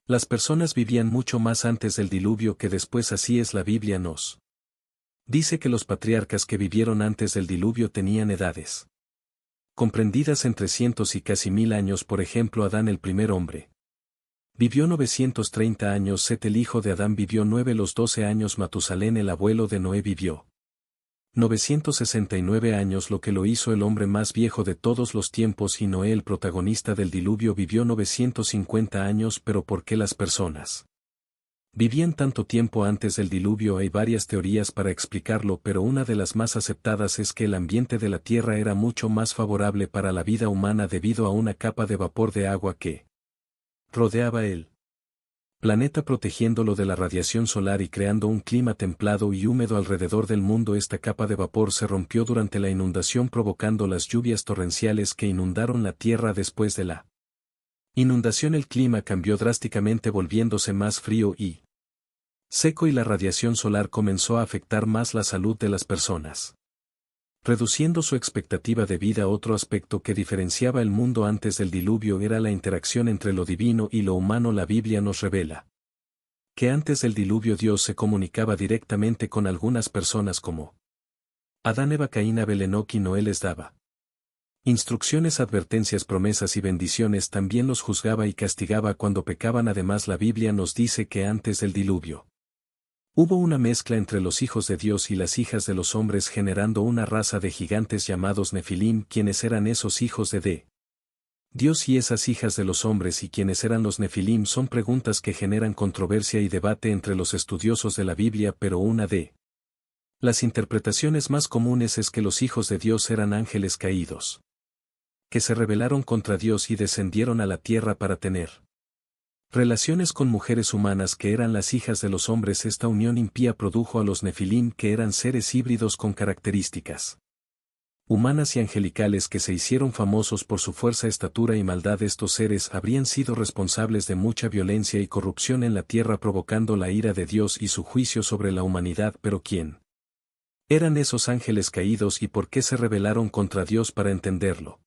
Las personas vivían mucho más antes del diluvio que después, así es la Biblia nos dice que los patriarcas que vivieron antes del diluvio tenían edades comprendidas entre cientos y casi 1000 años. Por ejemplo, Adán, el primer hombre, vivió 930 años. Set, el hijo de Adán, vivió 9 los 12 años. Matusalén, el abuelo de Noé, vivió 969 años, lo que lo hizo el hombre más viejo de todos los tiempos. Y Noé, el protagonista del diluvio, vivió 950 años. Pero ¿por qué las personas vivían tanto tiempo antes del diluvio? Hay varias teorías para explicarlo, pero una de las más aceptadas es que el ambiente de la Tierra era mucho más favorable para la vida humana debido a una capa de vapor de agua que rodeaba el planeta, protegiéndolo de la radiación solar y creando un clima templado y húmedo alrededor del mundo. Esta capa de vapor se rompió durante la inundación, provocando las lluvias torrenciales que inundaron la Tierra. Después de la inundación, el clima cambió drásticamente, volviéndose más frío y seco, y la radiación solar comenzó a afectar más la salud de las personas, reduciendo su expectativa de vida. Otro aspecto que diferenciaba el mundo antes del diluvio era la interacción entre lo divino y lo humano. La Biblia nos revela que antes del diluvio Dios se comunicaba directamente con algunas personas como Adán, Eva, Caín, Abel, Enoc y Noé. Les daba instrucciones, advertencias, promesas y bendiciones. También los juzgaba y castigaba cuando pecaban. Además, la Biblia nos dice que antes del diluvio hubo una mezcla entre los hijos de Dios y las hijas de los hombres, generando una raza de gigantes llamados Nefilim. ¿Quiénes eran esos hijos de Dios y esas hijas de los hombres, y quiénes eran los Nefilim? Son preguntas que generan controversia y debate entre los estudiosos de la Biblia, pero una de las interpretaciones más comunes es que los hijos de Dios eran ángeles caídos, que se rebelaron contra Dios y descendieron a la tierra para tener relaciones con mujeres humanas que eran las hijas de los hombres. Esta unión impía produjo a los Nefilim, que eran seres híbridos con características humanas y angelicales que se hicieron famosos por su fuerza, estatura y maldad. Estos seres habrían sido responsables de mucha violencia y corrupción en la tierra, provocando la ira de Dios y su juicio sobre la humanidad. Pero ¿quién eran esos ángeles caídos y por qué se rebelaron contra Dios? Para entenderlo,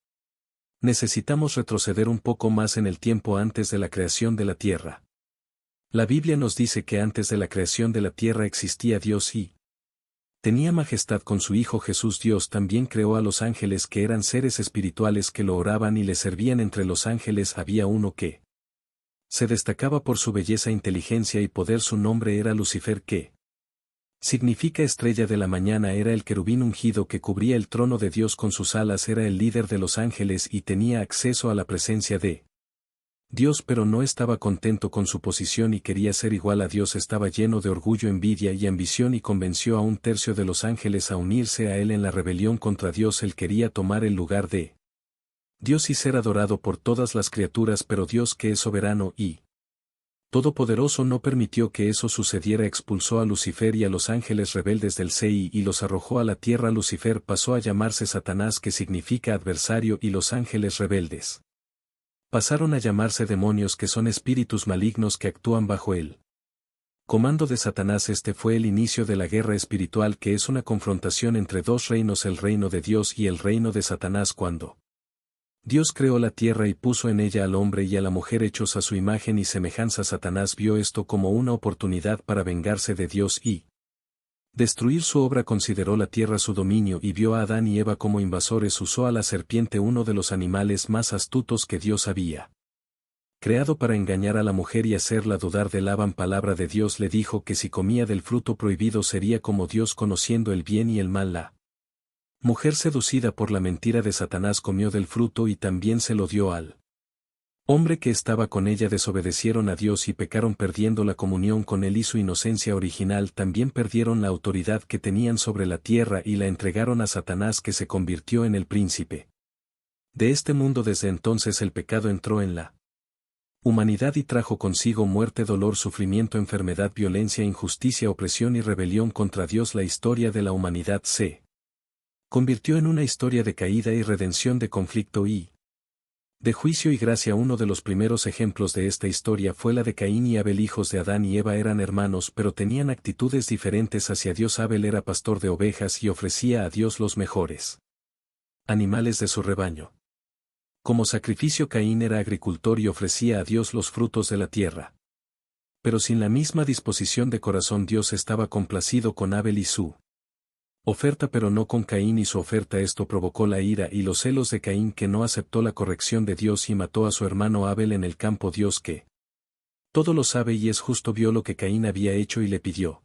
necesitamos retroceder un poco más en el tiempo, antes de la creación de la tierra. La Biblia nos dice que antes de la creación de la tierra existía Dios y tenía majestad con su Hijo Jesús. Dios también creó a los ángeles, que eran seres espirituales que lo oraban y le servían. Entre los ángeles había uno que se destacaba por su belleza, inteligencia y poder. Su nombre era Lucifer, que significa estrella de la mañana. Era el querubín ungido que cubría el trono de Dios con sus alas. Era el líder de los ángeles y tenía acceso a la presencia de Dios, pero no estaba contento con su posición y quería ser igual a Dios. Estaba lleno de orgullo, envidia y ambición, y convenció a un tercio de los ángeles a unirse a él en la rebelión contra Dios. Él quería tomar el lugar de Dios y ser adorado por todas las criaturas, pero Dios, que es soberano y todopoderoso, no permitió que eso sucediera. Expulsó a Lucifer y a los ángeles rebeldes del cielo y los arrojó a la tierra. Lucifer pasó a llamarse Satanás, que significa adversario, y los ángeles rebeldes pasaron a llamarse demonios, que son espíritus malignos que actúan bajo el comando de Satanás. Este fue el inicio de la guerra espiritual, que es una confrontación entre dos reinos, el reino de Dios y el reino de Satanás. Cuando Dios creó la tierra y puso en ella al hombre y a la mujer hechos a su imagen y semejanza, Satanás vio esto como una oportunidad para vengarse de Dios y destruir su obra. Consideró la tierra su dominio y vio a Adán y Eva como invasores. Usó a la serpiente, uno de los animales más astutos que Dios había creado, para engañar a la mujer y hacerla dudar de la palabra de Dios. Le dijo que si comía del fruto prohibido sería como Dios, conociendo el bien y el mal. La mujer, seducida por la mentira de Satanás, comió del fruto y también se lo dio al hombre que estaba con ella. Desobedecieron a Dios y pecaron, perdiendo la comunión con él y su inocencia original. También perdieron la autoridad que tenían sobre la tierra y la entregaron a Satanás, que se convirtió en el príncipe de este mundo. Desde entonces el pecado entró en la humanidad y trajo consigo muerte, dolor, sufrimiento, enfermedad, violencia, injusticia, opresión y rebelión contra Dios. La historia de la humanidad se convirtió en una historia de caída y redención, de conflicto y de juicio y gracia. Uno de los primeros ejemplos de esta historia fue la de Caín y Abel. Hijos de Adán y Eva, eran hermanos, pero tenían actitudes diferentes hacia Dios. Abel era pastor de ovejas y ofrecía a Dios los mejores animales de su rebaño como sacrificio. Caín era agricultor y ofrecía a Dios los frutos de la tierra. Pero sin la misma disposición de corazón Dios estaba complacido con Abel y su oferta, pero no con Caín y su oferta. Esto provocó la ira y los celos de Caín, que no aceptó la corrección de Dios y mató a su hermano Abel en el campo. Dios, que todo lo sabe y es justo, vio lo que Caín había hecho y le pidió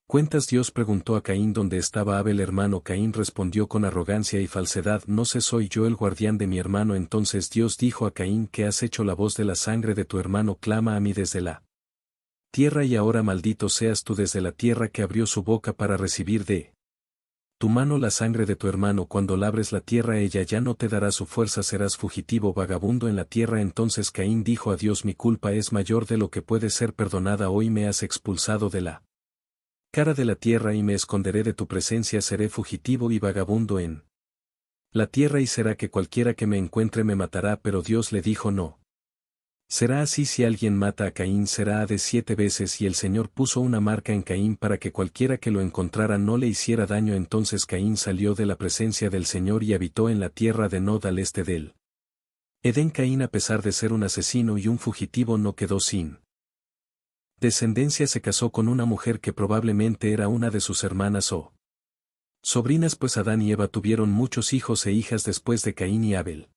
cuentas. Dios preguntó a Caín dónde estaba Abel, hermano. Caín respondió con arrogancia y falsedad: no sé, soy yo el guardián de mi hermano. Entonces Dios dijo a Caín: ¿qué has hecho? La voz de la sangre de tu hermano clama a mí desde la tierra, y ahora maldito seas tú desde la tierra, que abrió su boca para recibir de tu mano la sangre de tu hermano. Cuando labres la tierra, ella ya no te dará su fuerza, serás fugitivo, vagabundo en la tierra. Entonces Caín dijo a Dios: mi culpa es mayor de lo que puede ser perdonada. Hoy me has expulsado de la cara de la tierra y me esconderé de tu presencia. Seré fugitivo y vagabundo en la tierra, y será que cualquiera que me encuentre me matará. Pero Dios le dijo: no será así. Si alguien mata a Caín, será de 7 veces. Y el Señor puso una marca en Caín para que cualquiera que lo encontrara no le hiciera daño. Entonces Caín salió de la presencia del Señor y habitó en la tierra de Nod, al este del Edén. Caín, a pesar de ser un asesino y un fugitivo, no quedó sin descendencia. Se casó con una mujer que probablemente era una de sus hermanas o sobrinas, pues Adán y Eva tuvieron muchos hijos e hijas después de Caín y Abel.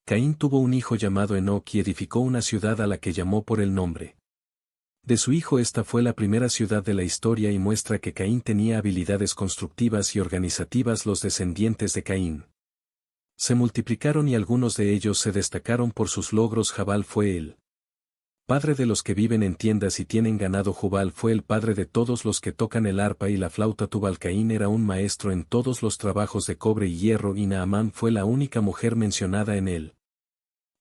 Caín tuvo un hijo llamado Enoc y edificó una ciudad a la que llamó por el nombre de su hijo. Esta fue la primera ciudad de la historia y muestra que Caín tenía habilidades constructivas y organizativas. Los descendientes de Caín se multiplicaron y algunos de ellos se destacaron por sus logros. Jabal fue el padre de los que viven en tiendas y tienen ganado. Jubal fue el padre de todos los que tocan el arpa y la flauta. Tubal Caín era un maestro en todos los trabajos de cobre y hierro, y Naamán fue la única mujer mencionada en él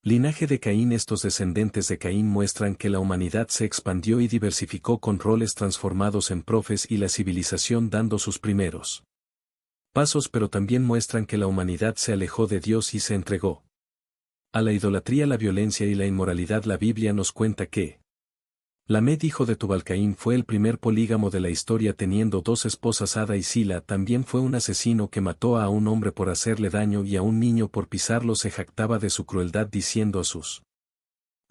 linaje de Caín. Estos descendientes de Caín muestran que la humanidad se expandió y diversificó con roles transformados en profes y la civilización dando sus primeros pasos, pero también muestran que la humanidad se alejó de Dios y se entregó a la idolatría, la violencia y la inmoralidad. La Biblia nos cuenta que Lamed, hijo de Tubal-Caín, fue el primer polígamo de la historia, teniendo 2 esposas, Ada y Sila. También fue un asesino que mató a un hombre por hacerle daño y a un niño por pisarlo. Se jactaba de su crueldad, diciendo a sus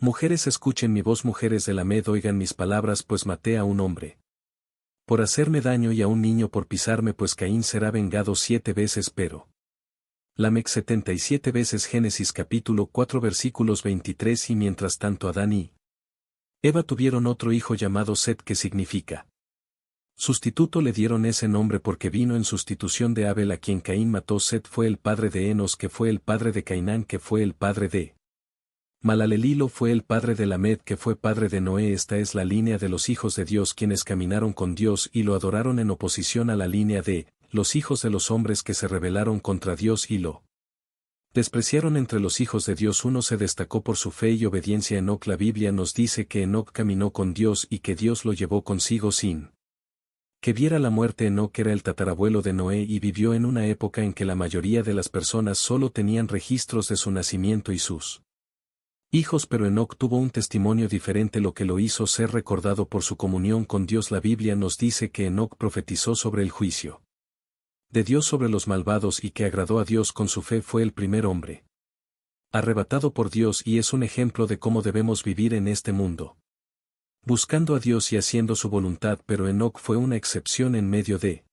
mujeres: escuchen mi voz, mujeres de Lamed, oigan mis palabras, pues maté a un hombre por hacerme daño y a un niño por pisarme. Pues Caín será vengado 7 veces, pero Lamec 77 veces. Génesis capítulo 4 versículos 23. Y mientras tanto Adán y Eva tuvieron otro hijo llamado Set, que significa sustituto. Le dieron ese nombre porque vino en sustitución de Abel, a quien Caín mató. Set fue el padre de Enos, que fue el padre de Cainán, que fue el padre de Malalelilo, fue el padre de Lamed, que fue padre de Noé. Esta es la línea de los hijos de Dios, quienes caminaron con Dios y lo adoraron, en oposición a la línea de los hijos de los hombres, que se rebelaron contra Dios y lo despreciaron. Entre los hijos de Dios uno se destacó por su fe y obediencia: Enoc. La Biblia nos dice que Enoc caminó con Dios y que Dios lo llevó consigo sin que viera la muerte. Enoc era el tatarabuelo de Noé y vivió en una época en que la mayoría de las personas solo tenían registros de su nacimiento y sus hijos, pero Enoc tuvo un testimonio diferente, lo que lo hizo ser recordado por su comunión con Dios. La Biblia nos dice que Enoc profetizó sobre el juicio de Dios sobre los malvados y que agradó a Dios con su fe. Fue el primer hombre arrebatado por Dios y es un ejemplo de cómo debemos vivir en este mundo, buscando a Dios y haciendo su voluntad. Pero Enoc fue una excepción en medio de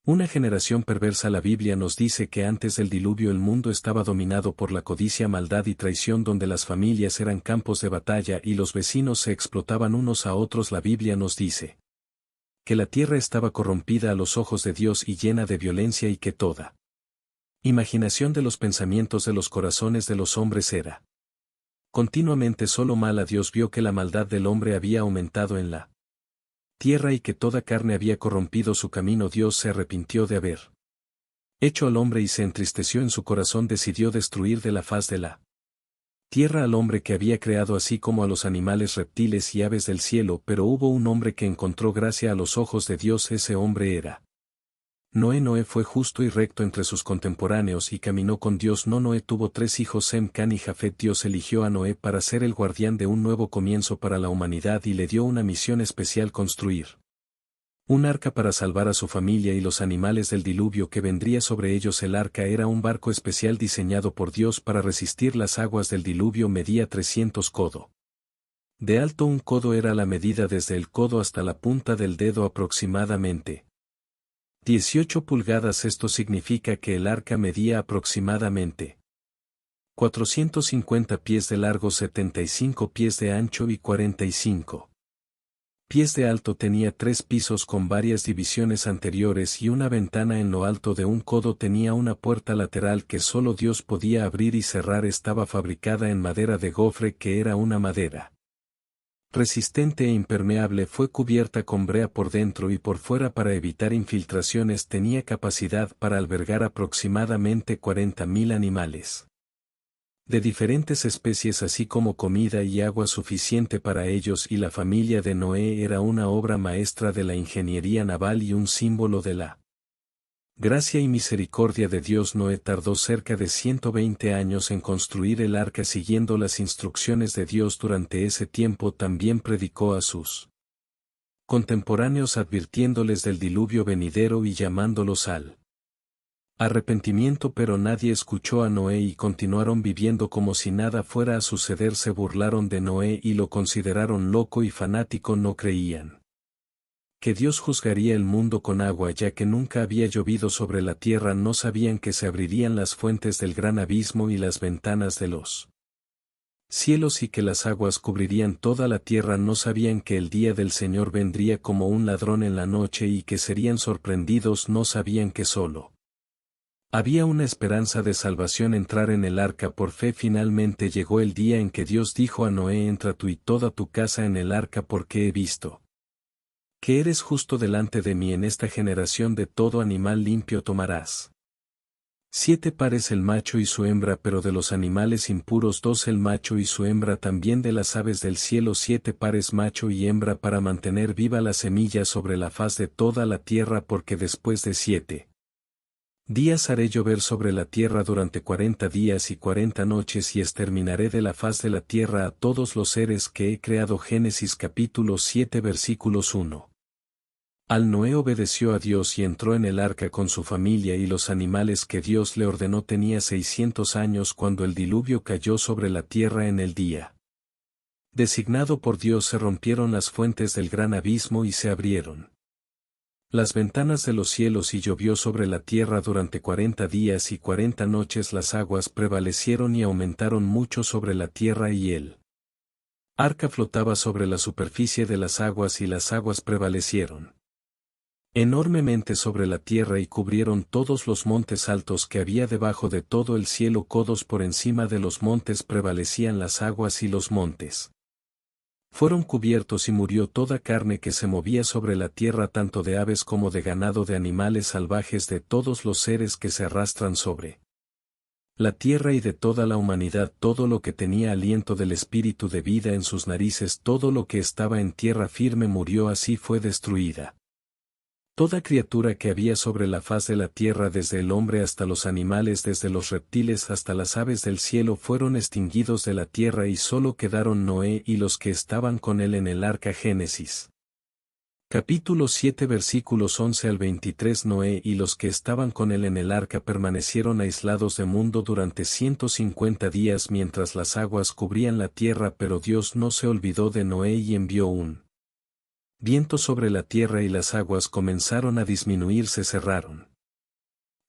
una generación perversa. La Biblia nos dice que antes del diluvio el mundo estaba dominado por la codicia, maldad y traición, donde las familias eran campos de batalla y los vecinos se explotaban unos a otros. La Biblia nos dice que la tierra estaba corrompida a los ojos de Dios y llena de violencia, y que toda imaginación de los pensamientos de los corazones de los hombres era continuamente solo mala. Dios vio que la maldad del hombre había aumentado en la tierra y que toda carne había corrompido su camino. Dios se arrepintió de haber hecho al hombre y se entristeció en su corazón. Decidió destruir de la faz de la tierra al hombre que había creado, así como a los animales, reptiles y aves del cielo. Pero hubo un hombre que encontró gracia a los ojos de Dios. Ese hombre era Noé. Noé fue justo y recto entre sus contemporáneos y caminó con Dios. Noé tuvo 3 hijos, Sem, Can y Jafet. Dios eligió a Noé para ser el guardián de un nuevo comienzo para la humanidad y le dio una misión especial: construir un arca para salvar a su familia y los animales del diluvio que vendría sobre ellos. El arca era un barco especial diseñado por Dios para resistir las aguas del diluvio. Medía 300 codos De alto un codo era la medida desde el codo hasta la punta del dedo aproximadamente. 18 pulgadas. Esto significa que el arca medía aproximadamente 450 pies de largo, 75 pies de ancho y 45 pies de alto. Tenía 3 pisos con varias divisiones anteriores y una ventana en lo alto de un codo. Tenía una puerta lateral que solo Dios podía abrir y cerrar. Estaba fabricada en madera de gofre, que era una madera resistente e impermeable. Fue cubierta con brea por dentro y por fuera para evitar infiltraciones. Tenía capacidad para albergar aproximadamente 40.000 animales de diferentes especies, así como comida y agua suficiente para ellos y la familia de Noé. Era una obra maestra de la ingeniería naval y un símbolo de la gracia y misericordia de Dios. Noé tardó cerca de 120 años en construir el arca siguiendo las instrucciones de Dios. Durante ese tiempo también predicó a sus contemporáneos advirtiéndoles del diluvio venidero y llamándolos al arrepentimiento, pero nadie escuchó a Noé y continuaron viviendo como si nada fuera a suceder. Se burlaron de Noé y lo consideraron loco y fanático. No creían que Dios juzgaría el mundo con agua, ya que nunca había llovido sobre la tierra. No sabían que se abrirían las fuentes del gran abismo y las ventanas de los cielos y que las aguas cubrirían toda la tierra. No sabían que el día del Señor vendría como un ladrón en la noche y que serían sorprendidos. No sabían que solo había una esperanza de salvación: entrar en el arca por fe. Finalmente llegó el día en que Dios dijo a Noé: entra tú y toda tu casa en el arca, porque he visto que eres justo delante de mí. En esta generación de todo animal limpio tomarás 7 pares, el macho y su hembra, pero de los animales impuros 2, el macho y su hembra. También de las aves del cielo 7 pares, macho y hembra, para mantener viva la semilla sobre la faz de toda la tierra, porque después de 7 días haré llover sobre la tierra durante 40 días y 40 noches, y exterminaré de la faz de la tierra a todos los seres que he creado. Génesis capítulo 7 versículos 1 al Noé obedeció a Dios y entró en el arca con su familia y los animales que Dios le ordenó. Tenía 600 años cuando el diluvio cayó sobre la tierra. En el día designado por Dios se rompieron las fuentes del gran abismo y se abrieron las ventanas de los cielos y llovió sobre la tierra durante 40 días y 40 noches. Las aguas prevalecieron y aumentaron mucho sobre la tierra, y el arca flotaba sobre la superficie de las aguas, y las aguas prevalecieron enormemente sobre la tierra y cubrieron todos los montes altos que había debajo de todo el cielo. Codos por encima de los montes prevalecían las aguas, y los montes fueron cubiertos, y murió toda carne que se movía sobre la tierra, tanto de aves como de ganado, de animales salvajes, de todos los seres que se arrastran sobre la tierra y de toda la humanidad. Todo lo que tenía aliento del espíritu de vida en sus narices, todo lo que estaba en tierra firme murió. Así fue destruida toda criatura que había sobre la faz de la tierra, desde el hombre hasta los animales, desde los reptiles hasta las aves del cielo, fueron extinguidos de la tierra, y solo quedaron Noé y los que estaban con él en el arca. Génesis capítulo 7 versículos 11 al 23. Noé y los que estaban con él en el arca permanecieron aislados del mundo durante 150 días mientras las aguas cubrían la tierra, pero Dios no se olvidó de Noé y envió un viento sobre la tierra, y las aguas comenzaron a disminuir. Se cerraron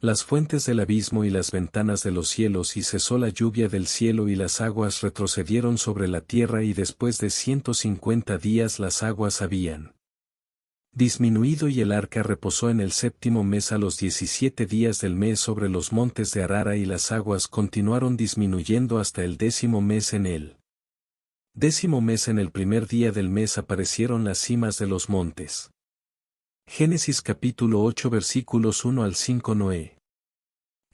las fuentes del abismo y las ventanas de los cielos, y cesó la lluvia del cielo, y las aguas retrocedieron sobre la tierra. Y después de 150 días las aguas habían disminuido, y el arca reposó en el 7º mes a los 17 días del mes sobre los montes de Arara, y las aguas continuaron disminuyendo hasta el 10º mes. En el 10º mes, en el primer día del mes, aparecieron las cimas de los montes. Génesis capítulo 8 versículos 1 al 5. Noé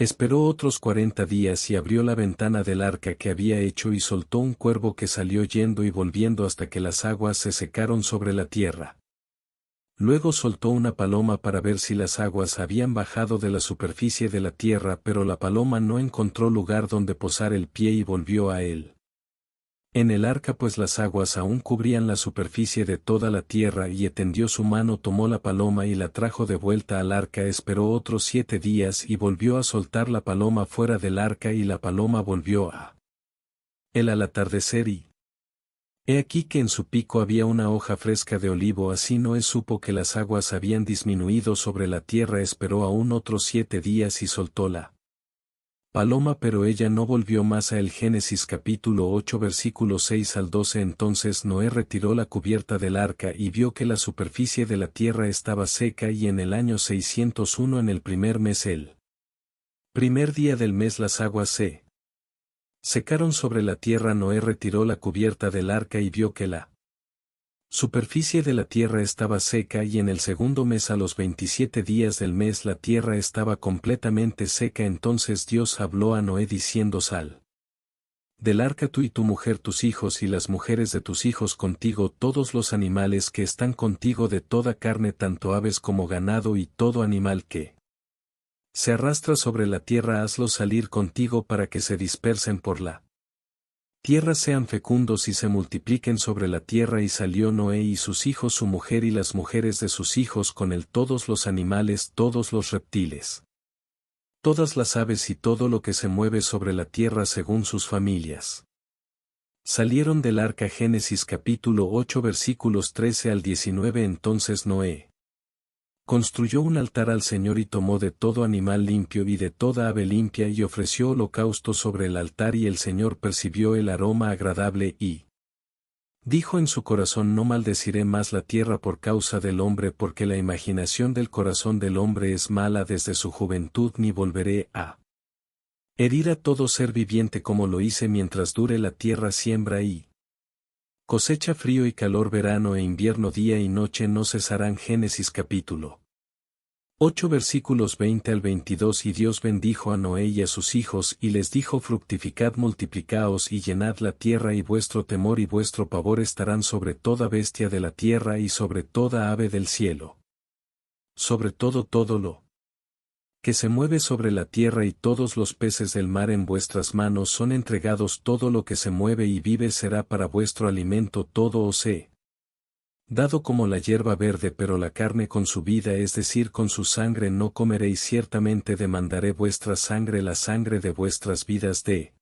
esperó otros 40 días y abrió la ventana del arca que había hecho, y soltó un cuervo que salió yendo y volviendo hasta que las aguas se secaron sobre la tierra. Luego soltó una paloma para ver si las aguas habían bajado de la superficie de la tierra, pero la paloma no encontró lugar donde posar el pie y volvió a él en el arca, pues las aguas aún cubrían la superficie de toda la tierra. Y extendió su mano, tomó la paloma y la trajo de vuelta al arca. Esperó otros 7 días y volvió a soltar la paloma fuera del arca, y la paloma volvió a él al atardecer, y He aquí que en su pico había una hoja fresca de olivo, así Noé supo que las aguas habían disminuido sobre la tierra, esperó aún otros 7 días y soltó la paloma, pero ella no volvió más a él. Génesis capítulo 8 versículos 6 al 12. Entonces Noé retiró la cubierta del arca y vio que la superficie de la tierra estaba seca, y en el año 601, en el primer mes, el primer día del mes, las aguas se secaron sobre la tierra. Noé retiró la cubierta del arca y vio que la superficie de la tierra estaba seca, y en el segundo mes, a los 27 días del mes, la tierra estaba completamente seca. Entonces Dios habló a Noé diciendo: Sal del arca, tú y tu mujer, tus hijos y las mujeres de tus hijos contigo, todos los animales que están contigo de toda carne, tanto aves como ganado, y todo animal que se arrastra sobre la tierra, hazlos salir contigo para que se dispersen por la tierra, sean fecundos y se multipliquen sobre la tierra. Y salió Noé y sus hijos, su mujer y las mujeres de sus hijos con él, todos los animales, todos los reptiles, todas las aves y todo lo que se mueve sobre la tierra según sus familias. Salieron del arca. Génesis capítulo 8 versículos 13 al 19. Entonces Noé construyó un altar al Señor y tomó de todo animal limpio y de toda ave limpia y ofreció holocausto sobre el altar, y el Señor percibió el aroma agradable y dijo en su corazón: no maldeciré más la tierra por causa del hombre, porque la imaginación del corazón del hombre es mala desde su juventud, ni volveré a herir a todo ser viviente como lo hice mientras dure la tierra, siembra y cosecha, frío y calor, verano e invierno, día y noche no cesarán. Génesis capítulo 8 versículos 20 al 22. Y Dios bendijo a Noé y a sus hijos, y les dijo: fructificad, multiplicaos y llenad la tierra, y vuestro temor y vuestro pavor estarán sobre toda bestia de la tierra y sobre toda ave del cielo, sobre todo lo que se mueve sobre la tierra, y todos los peces del mar. En vuestras manos son entregados, todo lo que se mueve y vive será para vuestro alimento. Todo os he dado como la hierba verde, pero la carne con su vida, es decir, con su sangre, no comeréis. Ciertamente demandaré vuestra sangre, la sangre de vuestras vidas, de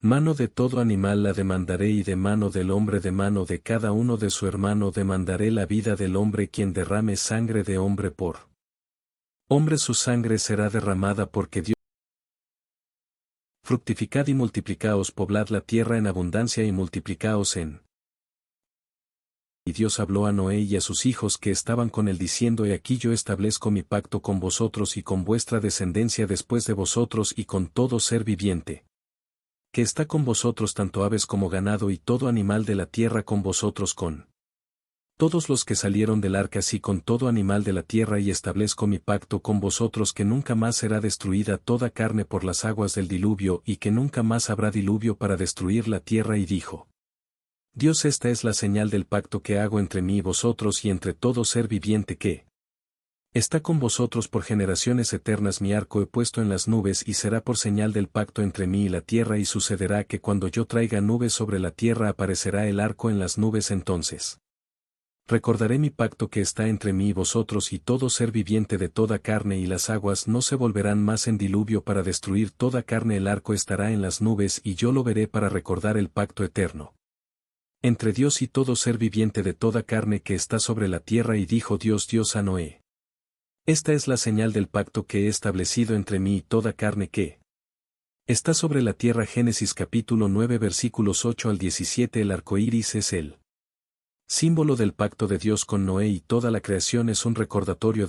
mano de todo animal la demandaré, y de mano del hombre, de mano de cada uno de su hermano, demandaré la vida del hombre. Quien derrame sangre de hombre por hombre, su sangre será derramada, porque Dios. Fructificad y multiplicaos, poblad la tierra en abundancia y multiplicaos en. Y Dios habló a Noé y a sus hijos que estaban con él, diciendo: he aquí yo establezco mi pacto con vosotros y con vuestra descendencia después de vosotros, y con todo ser viviente que está con vosotros, tanto aves como ganado, y todo animal de la tierra, con vosotros, con todos los que salieron del arca, así con todo animal de la tierra, y establezco mi pacto con vosotros, que nunca más será destruida toda carne por las aguas del diluvio, y que nunca más habrá diluvio para destruir la tierra. Y dijo Dios: esta es la señal del pacto que hago entre mí y vosotros y entre todo ser viviente que está con vosotros por generaciones eternas. Mi arco he puesto en las nubes, y será por señal del pacto entre mí y la tierra. Y sucederá que cuando yo traiga nubes sobre la tierra, aparecerá el arco en las nubes. Entonces recordaré mi pacto que está entre mí y vosotros y todo ser viviente de toda carne, y las aguas no se volverán más en diluvio para destruir toda carne. El arco estará en las nubes, y yo lo veré para recordar el pacto eterno entre Dios y todo ser viviente de toda carne que está sobre la tierra. Y dijo Dios a Noé: esta es la señal del pacto que he establecido entre mí y toda carne que está sobre la tierra. Génesis capítulo 9 versículos 8 al 17. El arco iris es el símbolo del pacto de Dios con Noé, y toda la creación es un recordatorio